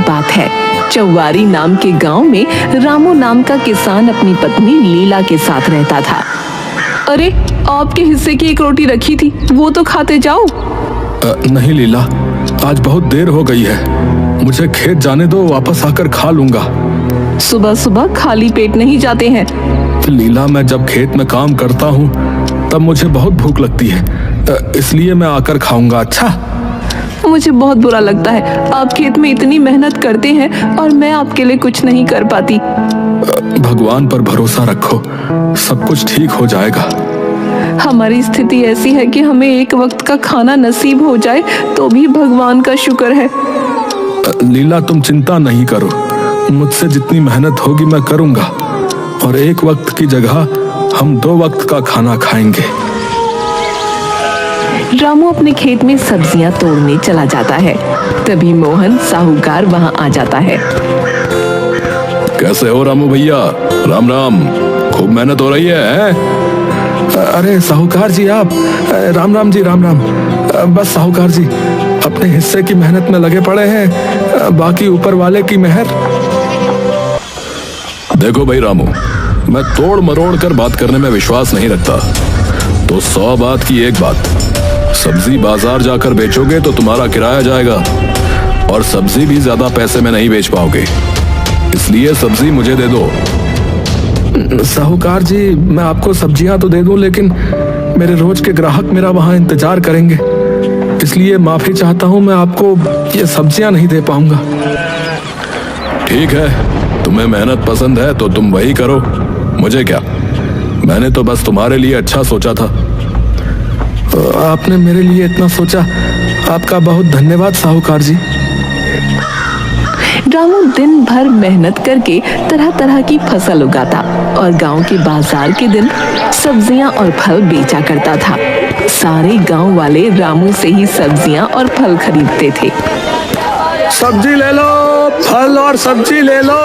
बात है। चौवारी नाम के गांव में रामू नाम का किसान अपनी पत्नी लीला के साथ रहता था। अरे, आपके हिस्से की एक रोटी रखी थी, वो तो खाते जाओ। नहीं लीला, आज बहुत देर हो गई है, मुझे खेत जाने दो, वापस आकर खा लूंगा। सुबह सुबह खाली पेट नहीं जाते हैं। लीला, मैं जब खेत में काम करता हूँ तब मुझे बहुत भूख लगती है, इसलिए मैं आकर खाऊंगा। अच्छा, मुझे बहुत बुरा लगता है, आप खेत में इतनी मेहनत करते हैं और मैं आपके लिए कुछ नहीं कर पाती। भगवान पर भरोसा रखो, सब कुछ ठीक हो जाएगा। हमारी स्थिति ऐसी है कि हमें एक वक्त का खाना नसीब हो जाए तो भी भगवान का शुक्र है। लीला, तुम चिंता नहीं करो, मुझसे जितनी मेहनत होगी मैं करूंगा, और एक वक्त की जगह हम 2 वक्त का खाना खाएंगे। रामू अपने खेत में सब्जियां तोड़ने चला जाता है। तभी मोहन साहूकार वहां आ जाता है। कैसे हो रामू भैया? राम राम, खूब मेहनत हो रही है? अरे साहूकार जी, आप? राम राम जी, राम राम। बस साहूकार जी, अपने हिस्से की मेहनत में लगे पड़े हैं, बाकी ऊपर वाले की मेहर। देखो भाई रामू, मैं तोड़ मरोड़ कर बात करने में विश्वास नहीं रखता, तो 100 बात की एक बात, सब्जी बाजार जाकर बेचोगे तो तुम्हारा किराया जाएगा, और सब्जी भी ज्यादा पैसे में नहीं बेच पाओगे, इसलिए सब्जी मुझे दे दो। साहूकार जी, मैं आपको सब्जियां तो दे दूं, लेकिन मेरे रोज के ग्राहक मेरा वहां इंतजार करेंगे, इसलिए माफी चाहता हूं, मैं आपको ये सब्जियां नहीं दे पाऊंगा। ठीक है, तुम्हें मेहनत पसंद है तो तुम वही करो, मुझे क्या, मैंने तो बस तुम्हारे लिए अच्छा सोचा था। आपने मेरे लिए इतना सोचा, आपका बहुत धन्यवाद साहूकार जी। रामू दिन भर मेहनत करके तरह तरह की फसल उगाता और गांव के बाजार के दिन सब्जियां और फल बेचा करता था। सारे गांव वाले रामू से ही सब्जियां और फल खरीदते थे। सब्जी ले लो, फल और सब्जी ले लो,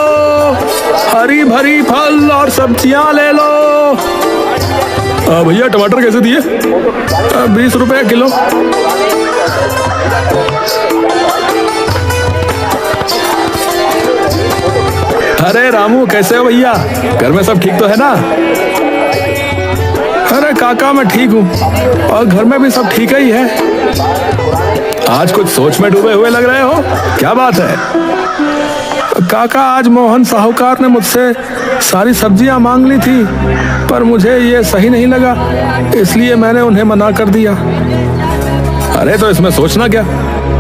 हरी भरी फल और सब्जियां ले लो। भैया टमाटर कैसे दिए? 20 रुपए किलो। अरे रामू, कैसे हो भैया? घर में सब ठीक तो है ना? अरे काका, मैं ठीक हूँ, और घर में भी सब ठीक ही है। आज कुछ सोच में डूबे हुए लग रहे हो, क्या बात है? काका, आज मोहन साहूकार ने मुझसे सारी सब्जियां मांग ली थी, पर मुझे ये सही नहीं लगा, इसलिए मैंने उन्हें मना कर दिया। अरे तो इसमें सोचना क्या,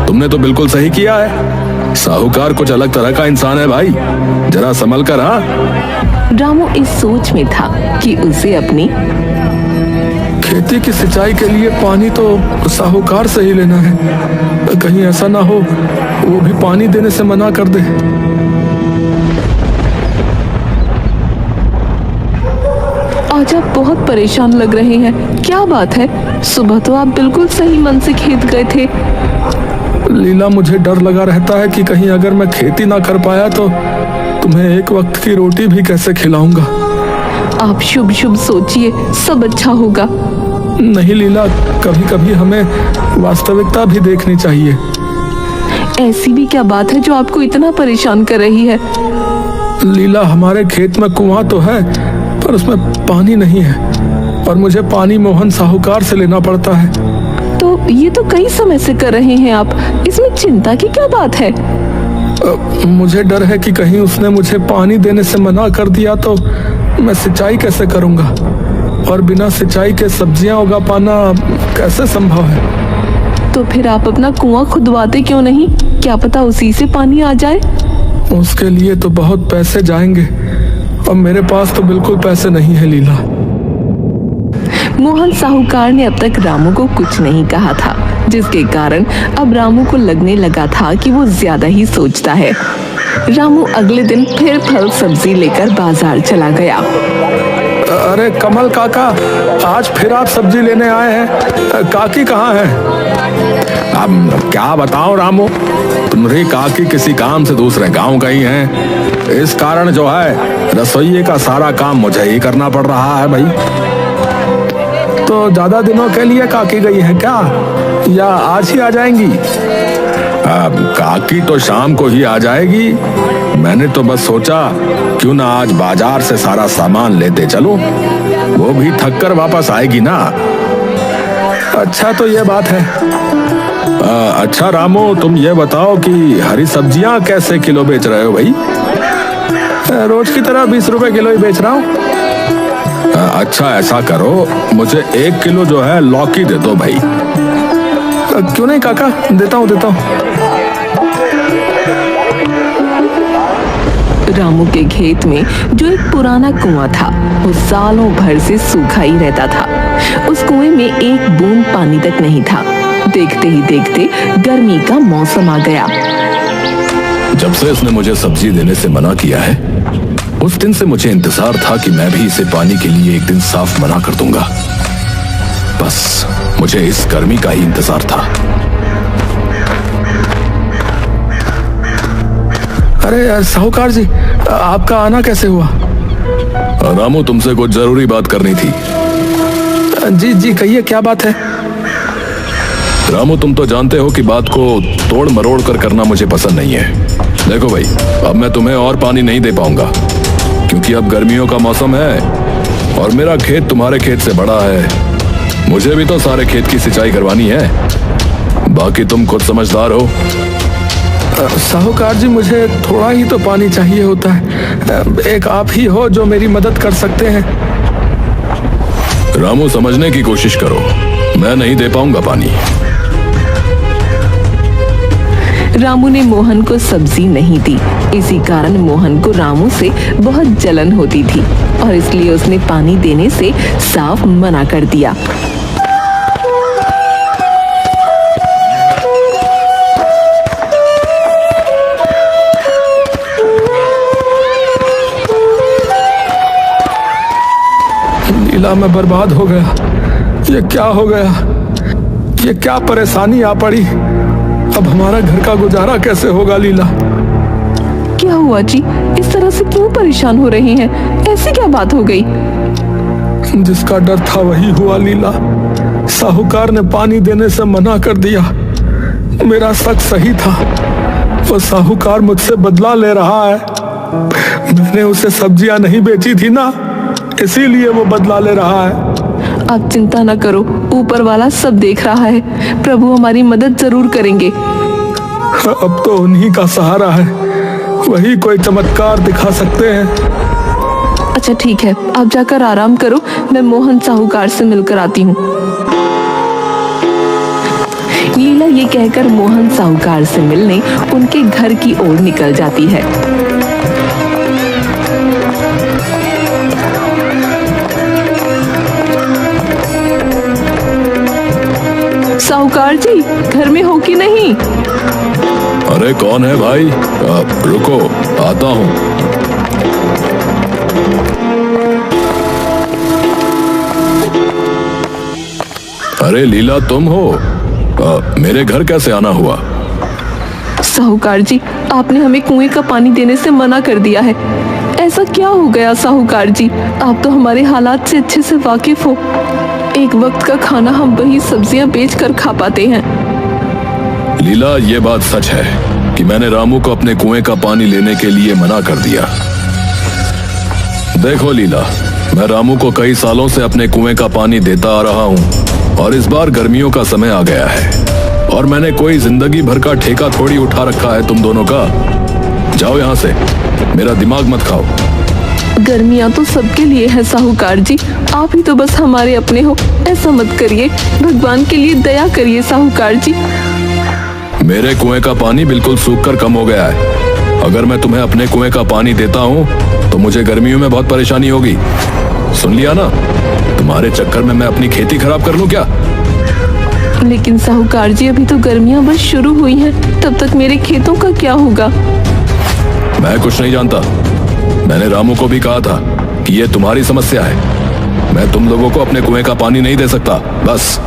तुमने तो बिल्कुल सही किया है। साहूकार कुछ अलग तरह का इंसान है भाई, जरा संभल कर। हाँ, रामू इस सोच में था कि उसे अपनी खेती की सिंचाई के लिए पानी तो साहूकार से ही लेना है, कहीं ऐसा ना हो वो भी पानी देने से मना कर दे। आज आप बहुत परेशान लग रहे हैं, क्या बात है? सुबह तो आप बिल्कुल सही मन से खेत गए थे। लीला, मुझे डर लगा रहता है कि कहीं अगर मैं खेती ना कर पाया तो तुम्हें एक वक्त की रोटी भी कैसे खिलाऊंगा। आप शुभ शुभ सोचिए, सब अच्छा होगा। नहीं लीला, कभी कभी हमें वास्तविकता भी देखनी चाहिए। ऐसी भी क्या बात है जो आपको इतना परेशान कर रही है? लीला, हमारे खेत में कुआं तो है, पर उसमें पानी नहीं है, और मुझे पानी मोहन साहूकार से लेना पड़ता है। तो ये तो कई समय से कर रहे हैं आप, इसमें चिंता की क्या बात है? मुझे डर है कि कहीं उसने मुझे पानी देने से मना कर दिया तो मैं सिंचाई कैसे करूंगा, और बिना सिंचाई के सब्जियां उगा पाना कैसे संभव है? तो फिर आप अपना कुआं खुदवाते क्यों नहीं? क्या पता उसी से पानी आ जाए। उसके लिए तो बहुत पैसे जाएंगे, और मेरे पास तो बिल्कुल पैसे नहीं है लीला। मोहन साहूकार ने अब तक रामू को कुछ नहीं कहा था, जिसके कारण अब रामू को लगने लगा था कि वो ज्यादा ही सोचता है। रामू अगले दिन फिर फल सब्जी लेकर बाजार चला गया। अरे कमल काका, आज फिर आप सब्जी लेने आए हैं, काकी कहाँ है? अब क्या बताओ रामू, तुम्हारी काकी किसी काम से दूसरे गांव गई हैं, इस कारण जो है रसोई का सारा काम मुझे ही करना पड़ रहा है भाई। तो ज्यादा दिनों के लिए काकी गई है क्या, या आज ही आ जाएंगी? काकी तो शाम को ही आ जाएगी। मैंने तो बस सोचा क्यों ना आज बाजार से सारा सामान लेते चलो, वो भी थक कर वापस आएगी ना। अच्छा तो ये बात है। अच्छा रामू, तुम ये बताओ कि हरी सब्जियां कैसे किलो बेच रहे हो भाई? रोज की तरह 20 रुपए किलो ही बेच रहा हूँ। अच्छा ऐसा करो, मुझे 1 किलो जो है लौकी दे दो भाई। क्यों नहीं काका, देता हूँ। रामू के खेत में जो एक पुराना कुआं था वो सालों भर से सूखा ही रहता था। उस कुएं में एक बूंद पानी तक नहीं था। देखते ही देखते गर्मी का मौसम आ गया। जब से इसने मुझे सब्जी देने से मना किया है, उस दिन से मुझे इंतजार था कि मैं भी इसे पानी के लिए एक दिन साफ मना कर दूंगा। बस मुझे इस गर्मी का ही इंतजार था। अरे साहूकार जी, आपका आना कैसे हुआ? रामू, तुमसे कुछ जरूरी बात करनी थी। जी कहिए, क्या बात है? रामू, तुम तो जानते हो कि बात को तोड़ मरोड़ कर करना मुझे पसंद नहीं है। देखो भाई, अब मैं तुम्हें और पानी नहीं दे पाऊंगा, क्योंकि अब गर्मियों का मौसम है और मेरा खेत तुम्हारे खेत से बड़ा है। मुझे भी तो सारे खेत की सिंचाई करवानी है। बाकी तुम खुद समझदार हो। साहूकार जी, मुझे थोड़ा ही तो पानी चाहिए होता है। एक आप ही हो जो मेरी मदद कर सकते हैं। रामू, समझने की कोशिश करो, मैं नहीं दे पाऊंगा पानी। रामू ने मोहन को सब्जी नहीं दी। इसी कारण मोहन को रामू से बहुत जलन होती थी और इसलिए उसने पानी देने से साफ मना कर दिया। लीला, मैं बर्बाद हो गया। ये क्या हो गया? ये क्या परेशानी आ पड़ी? अब हमारा घर का गुजारा कैसे होगा? लीला, क्या हुआ जी? इस तरह से क्यों परेशान हो रहे हैं? ऐसी क्या बात हो गई? जिसका डर था वही हुआ लीला। साहूकार ने पानी देने से मना कर दिया। मेरा शक सही था। वो साहूकार मुझसे बदला ले रहा है। मैंने उसे सब्जियां नहीं बेची थी ना, इसीलिए वो बदला ले रहा है। आप चिंता न करो, ऊपर वाला सब देख रहा है। प्रभु हमारी मदद जरूर करेंगे। अब तो उन्हीं का सहारा है, वही कोई चमत्कार दिखा सकते हैं। अच्छा ठीक है, आप जाकर आराम करो, मैं मोहन साहूकार से मिलकर आती हूँ। लीला ये कहकर मोहन साहूकार से मिलने उनके घर की ओर निकल जाती है। साहूकार जी, घर में हो कि नहीं? अरे कौन है भाई? रुको, आता हूँ। अरे लीला, तुम हो? मेरे घर कैसे आना हुआ? साहूकार जी, आपने हमें कुएं का पानी देने से मना कर दिया है। ऐसा क्या हो गया साहूकार जी? आप तो हमारे हालात से अच्छे से वाकिफ हो। एक वक्त का खाना हम वही सब्जियां बेचकर खा पाते हैं। लीला, ये बात सच है कि मैंने रामू को अपने कुएं का पानी लेने के लिए मना कर दिया। देखो लीला, मैं रामू को कई सालों से अपने कुएं का पानी देता आ रहा हूँ और इस बार गर्मियों का समय आ गया है और मैंने कोई जिंदगी भर का ठेका थोड़ी उठा रखा है तुम दोनों का। जाओ यहाँ से, मेरा दिमाग मत खाओ। गर्मियाँ तो सबके लिए है साहूकार जी, आप ही तो बस हमारे अपने हो। ऐसा मत करिए, भगवान के लिए दया करिए साहूकार जी। मेरे कुएं का पानी बिल्कुल सूख कर कम हो गया है। अगर मैं तुम्हें अपने कुएं का पानी देता हूँ तो मुझे गर्मियों में बहुत परेशानी होगी। सुन लिया ना? तुम्हारे चक्कर में मैं अपनी खेती खराब कर लूं क्या? लेकिन साहूकार जी, अभी तो गर्मियाँ बस शुरू हुई हैं, तब तक मेरे खेतों का क्या होगा? मैं कुछ नहीं जानता। मैंने रामू को भी कहा था कि ये तुम्हारी समस्या है। मैं तुम लोगों को अपने कुएं का पानी नहीं दे सकता, बस।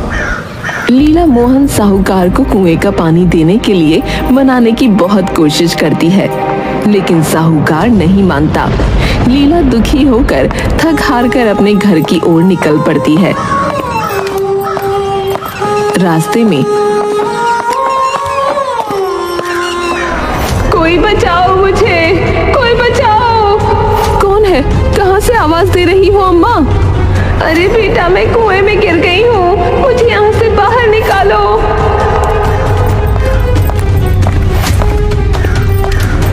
लीला मोहन साहूकार को कुएं का पानी देने के लिए मनाने की बहुत कोशिश करती है, लेकिन साहूकार नहीं मानता। लीला दुखी होकर थक हार कर अपने घर की ओर निकल पड़ती है। रास्ते में कोई बचाओ मुझे, कोई बचाओ। कौन है? कहाँ से आवाज दे रही हो अम्मा? अरे बेटा, मैं कुएं में गिर गई हूँ, मुझे यहाँ से बाहर निकालो।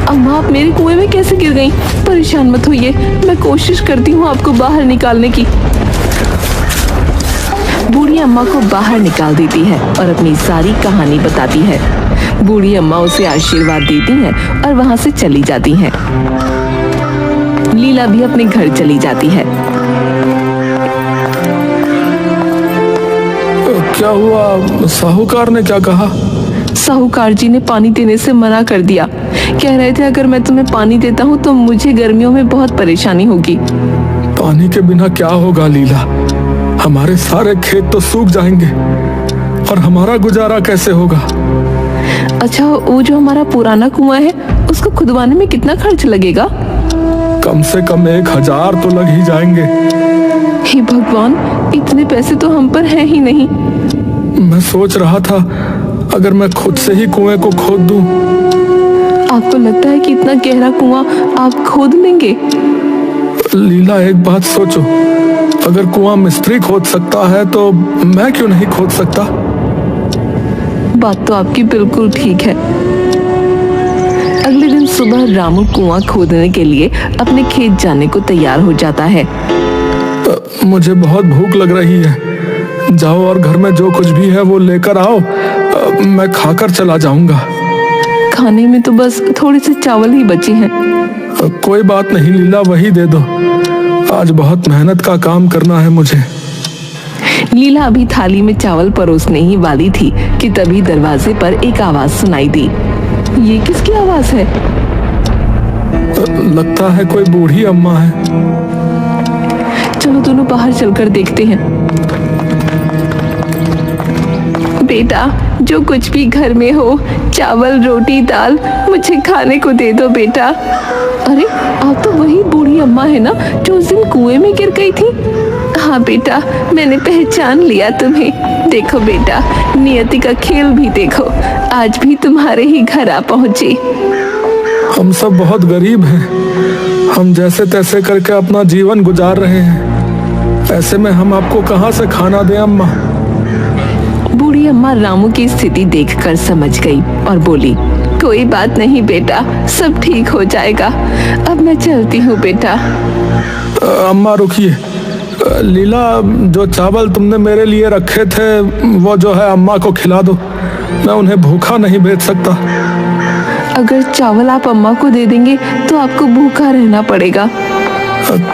अम्मा, आप मेरे कुएं में कैसे गिर गईं? परेशान मत होइए, मैं कोशिश करती हूँ आपको बाहर निकालने की। बूढ़ी अम्मा को बाहर निकाल देती है और अपनी सारी कहानी बताती है। बूढ़ी अम्मा उसे आशीर्वाद देती हैं और वहां से चली जाती हैं। लीला भी अपने घर चली जाती है। क्या हुआ? साहूकार ने क्या कहा? साहूकार जी ने पानी देने से मना कर दिया। कह रहे थे अगर मैं तुम्हें पानी देता हूँ तो मुझे गर्मियों में बहुत परेशानी होगी। पानी के बिना क्या होगा लीला? हमारे सारे खेत तो सूख जाएंगे और हमारा गुजारा कैसे होगा? अच्छा, वो जो हमारा पुराना कुआं है उसको खुदवाने में कितना खर्च लगेगा? कम से कम 1000 तो लग ही जाएंगे। हे भगवान, इतने पैसे तो हम पर हैं ही नहीं। मैं सोच रहा था अगर मैं खुद से ही कुएं को खोद दूं। आपको लगता है कि इतना गहरा कुआं आप खोद लेंगे? लीला, एक बात सोचो, अगर कुआं मिस्त्री खोद सकता है तो मैं क्यों नहीं खोद सकता? बात तो आपकी बिल्कुल ठीक है। अगले दिन सुबह रामू कुआं खोदने के लिए अपने खेत जाने को तैयार हो जाता है। मुझे बहुत भूख लग रही है, जाओ और घर में जो कुछ भी है वो लेकर आओ, मैं खाकर चला जाऊंगा। खाने में तो बस थोड़े से चावल ही बचे हैं। कोई बात नहीं लीला, वही दे दो, आज बहुत मेहनत का काम करना है मुझे। लीला अभी थाली में चावल परोसने ही वाली थी कि तभी दरवाजे पर एक आवाज सुनाई दी। ये किसकी आवाज है? लगता है कोई बूढ़ी अम्मा है। चलो दोनों बाहर चलकर देखते हैं। बेटा, जो कुछ भी घर में हो, चावल, रोटी, दाल, मुझे खाने को दे दो बेटा। अरे, आप तो वही बूढ़ी अम्मा है ना जो उस दिन कुएं में गिर गई थी? हाँ बेटा, मैंने पहचान लिया तुम्हें। देखो बेटा, नियति का खेल भी देखो, आज भी तुम्हारे ही घर आ पहुंची। हम सब बहुत गरीब हैं, हम जैसे तैसे करके अपना जीवन गुजार रहे हैं, ऐसे में हम आपको कहाँ से खाना दें अम्मा? बूढ़ी अम्मा रामू की स्थिति देखकर समझ गई और बोली, कोई बात नहीं बेटा, सब ठीक हो जाएगा। अब मैं चलती हूँ बेटा। अम्मा रुकिए, लीला, जो चावल तुमने मेरे लिए रखे थे वो जो है अम्मा को खिला दो, मैं उन्हें भूखा नहीं भेज सकता। अगर चावल आप अम्मा को दे देंगे तो आपको भूखा रहना पड़ेगा।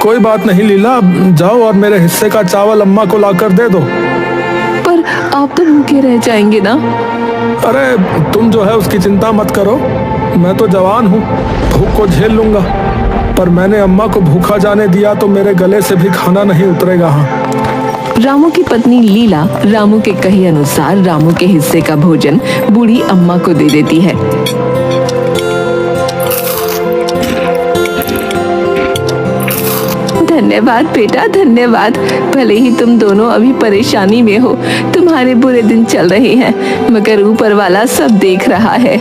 कोई बात नहीं लीला, जाओ और मेरे हिस्से का चावल अम्मा को लाकर दे दो। पर आप तो भूखे रह जाएंगे ना? अरे तुम जो है उसकी चिंता मत करो, मैं तो जवान हूँ, भूख को झेल लूंगा, पर मैंने अम्मा को भूखा जाने दिया तो मेरे गले से भी खाना नहीं उतरेगा। हाँ। रामू की पत्नी लीला रामू के कहे अनुसार रामू के हिस्से का भोजन बूढ़ी अम्मा को दे देती है। धन्यवाद बेटा, धन्यवाद। भले ही तुम दोनों अभी परेशानी में हो, तुम्हारे बुरे दिन चल रहे हैं, मगर ऊपर वाला सब देख रहा है।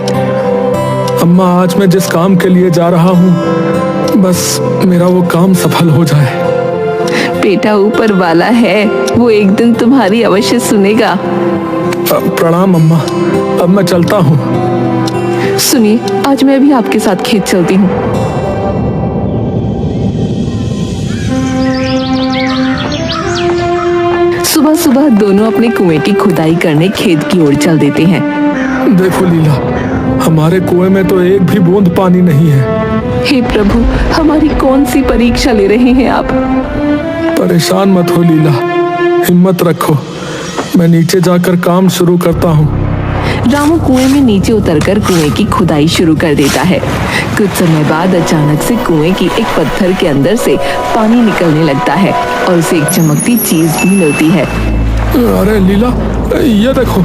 अम्मा, आज मैं जिस काम के लिए जा रहा हूँ बस मेरा वो काम सफल हो जाए। बेटा, ऊपर वाला है, वो एक दिन तुम्हारी अवश्य सुनेगा। प्रणाम अम्मा, अब मैं चलता हूँ। सुनिए, आज मैं भी आपके साथ खेत चलती हूँ। सुबह सुबह दोनों अपने कुएं की खुदाई करने खेत की ओर चल देते हैं। देखो लीला, हमारे कुएं में तो एक भी बूंद पानी नहीं है। हे प्रभु, हमारी कौन सी परीक्षा ले रहे हैं आप? परेशान मत हो लीला, हिम्मत रखो, मैं नीचे जाकर काम शुरू करता हूँ। रामू कुएं में नीचे उतरकर कुएं की खुदाई शुरू कर देता है। कुछ समय बाद अचानक से कुएं की एक पत्थर के अंदर से पानी निकलने लगता है और उसे एक चमकती चीज भी मिलती है। अरे लीला, ये देखो,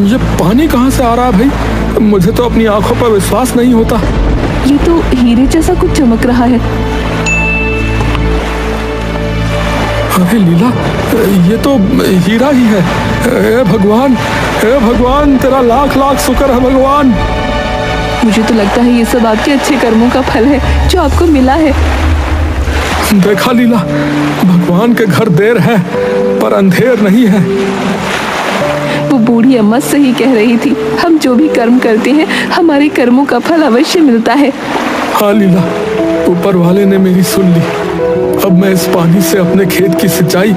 ये पानी कहाँ से आ रहा है भाई? मुझे तो अपनी आंखों पर विश्वास नहीं होता। ये तो हीरे जैसा कुछ चमक रहा है। अरे लीला, ये तो हीरा ही है। हे भगवान, तेरा लाख लाख शुक्र है भगवान। मुझे तो लगता है ये सब आपके अच्छे कर्मों का फल है जो आपको मिला है। देखा लीला, भगवान के घर देर है पर अंधेर नहीं है। वो बूढ़ी अम्मा सही कह रही थी, हम जो भी कर्म करते हैं हमारे कर्मों का फल अवश्य मिलता है। हाँ लीला, ऊपर वाले ने मेरी सुन ली। अब मैं इस पानी से अपने खेत की सिंचाई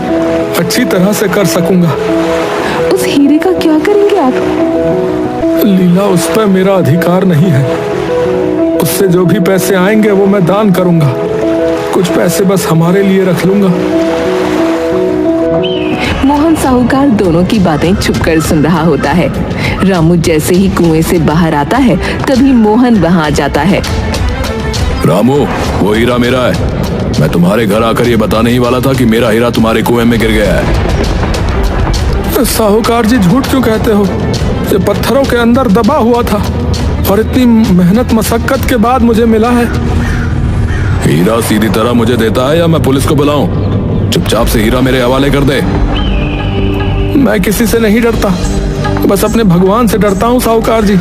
अच्छी तरह से कर सकूंगा। उस हीरे का क्या करेंगे आप? लीला, उस पर मेरा अधिकार नहीं है। उससे जो भी पैसे आएंगे वो मैं दान करूंगा। कुछ पैसे बस हमारे लिए रख लूंगा। मोहन साहूकार दोनों की बातें छुपकर सुन रहा होता है। रामू जैसे ही कुएं से बाहर आता है तभी मोहन वहां आ जाता है। रामू, वो हीरा मेरा है। मैं तुम्हारे घर आकर ये बताने ही वाला था कि मेरा हीरा तुम्हारे कुएं में गिर गया है। साहूकार जी, झूठ क्यों कहते हो? ये पत्थरों के अंदर दबा हुआ था और इतनी मेहनत मशक्कत के बाद मुझे मिला है। हीरा सीधी तरह मुझे देता है या मैं पुलिस को बुलाऊं? चुपचाप से हीरा मेरे हवाले कर दे। मैं किसी से नहीं डरता, बस अपने भगवान से डरता हूँ साहूकार जी।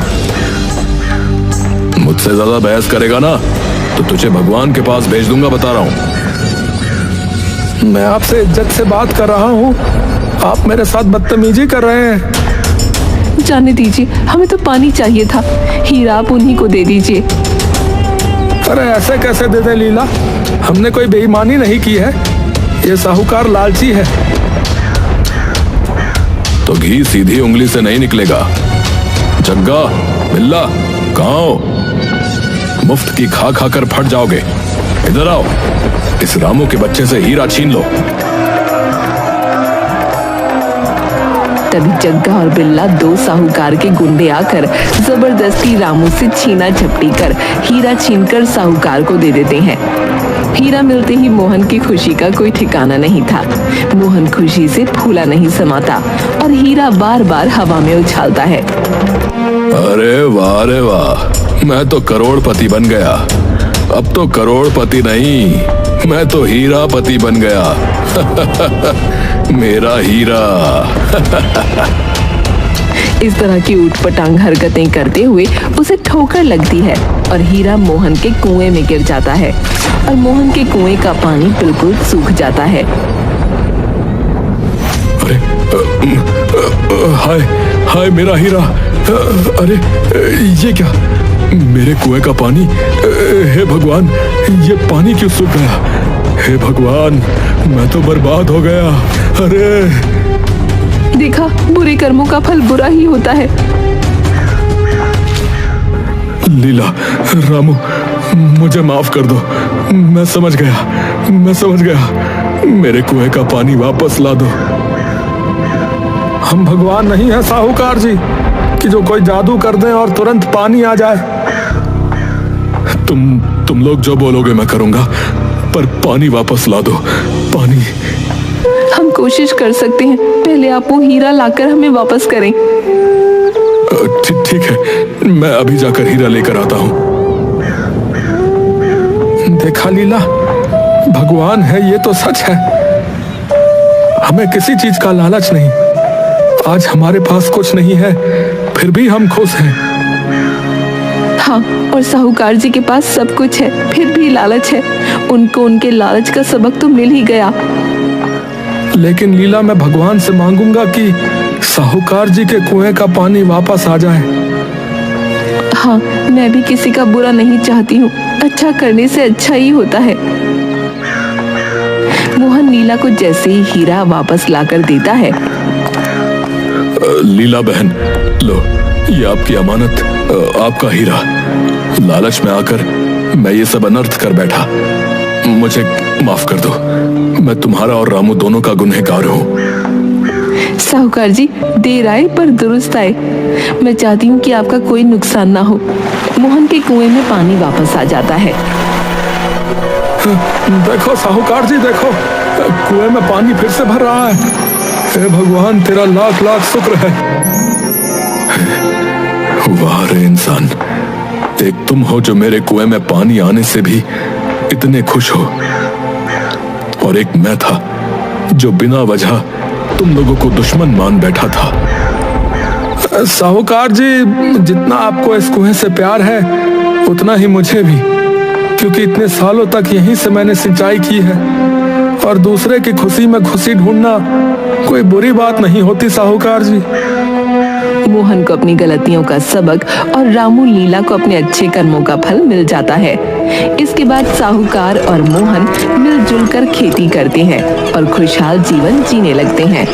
मुझसे ज्यादा बहस करेगा ना तो तुझे भगवान के पास भेज दूंगा, बता रहा हूं। मैं आपसे इज्जत से बात कर रहा हूँ, आप मेरे साथ बदतमीजी कर रहे हैं। जाने दीजिए, हमें तो पानी चाहिए था। हीरा आप उन्हीं को दे दीजिए। अरे ऐसे कैसे दे दे लीला, हमने कोई बेईमानी नहीं की है। ये साहूकार लालची है। तो घी सीधी उंगली से नहीं निकलेगा। जग्गा, बिल्ला, कहाँ हो? मुफ्त की खा खाकर फट जाओगे। इधर आओ, इस रामू के बच्चे से हीरा छीन लो। तभी जग्गा और बिल्ला, दो साहूकार के गुंडे आकर जबरदस्ती रामू से छीना झपटी कर हीरा छीनकर साहूकार को दे देते हैं। हीरा मिलते ही मोहन की खुशी का कोई ठिकाना नहीं था। मोहन खुशी से फूला नहीं समाता और हीरा बार बार हवा में उछालता है। अरे वाह रे वाह, मैं तो करोड़पति बन गया। अब तो करोड़पति नहीं, मैं तो हीरापति बन गया। मेरा हीरा। इस तरह की ऊटपटांग हरकतें करते हुए उसे ठोकर लगती है और हीरा मोहन के कुएं में गिर जाता है और मोहन के कुएं का पानी बिल्कुल सूख जाता है। अरे हाय हाय मेरा हीरा। अरे ये क्या, मेरे कुएं का पानी। हे भगवान, ये पानी क्यों सूख गया? हे भगवान, मैं तो बर्बाद हो गया। अरे देखा, बुरे कर्मों का फल बुरा ही होता है। लीला, रामू, मुझे माफ कर दो। मैं समझ गया। मेरे कुएं का पानी वापस ला दो। हम भगवान नहीं है साहूकार जी कि जो कोई जादू कर दे और तुरंत पानी आ जाए। तुम लोग जो बोलोगे मैं करूंगा, पर पानी वापस ला दो। पानी। हम कोशिश कर सकते हैं, पहले आप वो हीरा लाकर हमें वापस करें। ठीक है, मैं अभी जाकर हीरा लेकर आता हूँ। देखा लीला, भगवान है ये तो सच है। हमें किसी चीज का लालच नहीं। आज हमारे पास कुछ नहीं है, फिर भी हम खुश हैं। हाँ, और साहूकार जी के पास सब कुछ है, फिर भी लालच है। उनको उनके लालच का सबक तो मिल ही गया। लेकिन लीला, मैं भगवान से मांगूंगा कि साहूकार जी के कुएं का पानी वापस आ जाए। हाँ, मैं भी किसी का बुरा नहीं चाहती हूँ। अच्छा करने से अच्छा ही होता है। मोहन लीला को जैसे ही हीरा वापस लाकर देता है। लीला बहन, लो, ये आपकी अमानत, आपका हीरा। लालच में आकर मैं ये सब अनर्थ कर बैठा। मुझे माफ कर दो। मैं तुम्हारा और रामू दोनों का गुनहगार हूँ। साहूकार जी, देर आए पर दुरुस्त आए। मैं चाहती हूँ कि आपका कोई नुकसान ना हो। मोहन के कुएं में पानी वापस आ जाता है। देखो साहूकार जी, देखो, कुएं में पानी फिर से भर रहा है। हे भगवान, तेरा लाख लाख शुक्र है। वाह रे इंसान, एक तुम हो जो मेरे कुएं में पानी आने से भी इतने खुश हो, और एक मैं था जो बिना वजह तुम लोगों को दुश्मन मान बैठा था। साहूकार जी, जितना आपको इस कुएं से प्यार है उतना ही मुझे भी, क्योंकि इतने सालों तक यहीं से मैंने सिंचाई की है और दूसरे की खुशी में खुशी ढूंढना कोई बुरी बात नहीं होती साहूकार जी। मोहन को अपनी गलतियों का सबक और रामू लीला को अपने अच्छे कर्मों का फल मिल जाता है। इसके बाद साहूकार और मोहन मिलजुल कर खेती करते हैं और खुशहाल जीवन जीने लगते हैं।